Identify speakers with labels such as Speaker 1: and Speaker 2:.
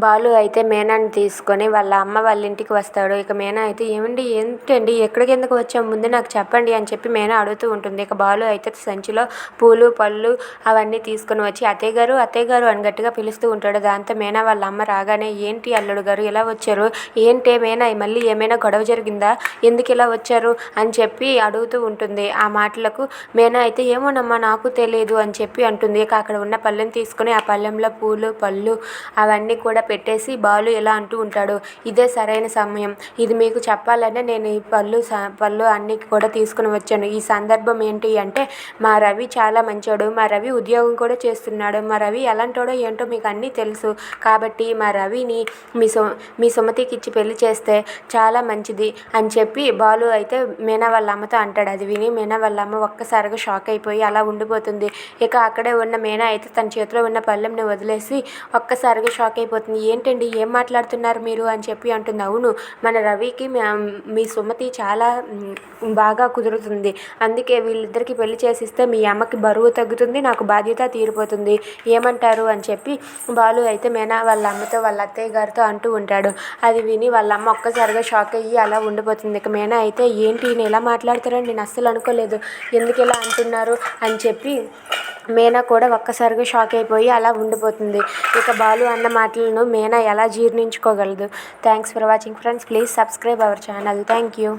Speaker 1: బాలు అయితే మీనాని తీసుకొని వాళ్ళ అమ్మ వాళ్ళ ఇంటికి వస్తాడు. ఇక మీనా అయితే ఏంటండి ఎక్కడికి ఎందుకు వచ్చాం, ముందు నాకు చెప్పండి అని చెప్పి మీనా అడుగుతూ ఉంటుంది. ఇక బాలు అయితే సంచిలో పూలు పళ్ళు అవన్నీ తీసుకొని వచ్చి అత్తయ్య గారు అని గట్టిగా పిలుస్తూ ఉంటాడు. దాంతో మీనా వాళ్ళ అమ్మ రాగానే, ఏంటి అల్లుడు గారు ఇలా వచ్చారు, ఏంటే మీనా మళ్ళీ ఏమైనా గొడవ జరిగిందా, ఎందుకు ఇలా వచ్చారు అని చెప్పి అడుగుతూ ఉంటుంది. ఆ మాటలకు మీనా అయితే ఏమోనమ్మా నాకు తెలియదు అని చెప్పి అంటుంది. ఇక అక్కడ ఉన్న పళ్ళెం తీసుకొని ఆ పళ్ళెంలో పూలు పళ్ళు అవన్నీ కూడా పెట్టేసి బాలు ఇలా అంటూ ఉంటాడు, ఇదే సరైన సమయం, ఇది మీకు చెప్పాలనే నేను ఈ పళ్ళు అన్నీ కూడా తీసుకుని వచ్చాను. ఈ సందర్భం ఏంటి అంటే, మా రవి చాలా మంచోడు, మా రవి ఉద్యోగం కూడా చేస్తున్నాడు, మా రవి ఎలాంటోడో ఏంటో మీకు అన్నీ తెలుసు, కాబట్టి మా రవిని మీ సుమతికి ఇచ్చి పెళ్లి చేస్తే చాలా మంచిది అని చెప్పి బాలు అయితే మీనా వాళ్ళ అమ్మతో అంటాడు. అది విని మీనా వాళ్ళ అమ్మ ఒక్కసారిగా షాక్ అయిపోయి అలా ఉండిపోతుంది. ఇక అక్కడే ఉన్న మీనా అయితే తన చేతిలో ఉన్న పళ్ళెంని వదిలేసి ఒక్కసారిగా షాక్ అయిపోతుంది. ఏంటండి ఏం మాట్లాడుతున్నారు మీరు అని చెప్పి అంటుంది. అవును, మన రవికి మీ సుమతి చాలా బాగా కుదురుతుంది, అందుకే వీళ్ళిద్దరికి పెళ్లి చేసిస్తే మీ అమ్మకి బరువు తగ్గుతుంది, నాకు బాధ్యత తీరిపోతుంది, ఏమంటారు అని చెప్పి బాలు అయితే మీనా వాళ్ళ అమ్మతో వాళ్ళ అత్తయ్య గారితో అంటూ ఉంటాడు. అది విని వాళ్ళ అమ్మ ఒక్కసారిగా షాక్ అయ్యి అలా ఉండిపోతుంది. ఇక మీనా అయితే, ఏంటి నేను ఎలా మాట్లాడతారని నేను అస్సలు అనుకోలేదు, ఎందుకు ఇలా అంటున్నారు అని చెప్పి మీనా కూడా ఒక్కసారిగా షాక్ అయిపోయి అలా ఉండిపోతుంది. ఇక బాలు అన్న మాటలను మీనా ఎలా జీర్ణించుకోగలదు. Thanks for watching friends, please subscribe our channel. Thank you.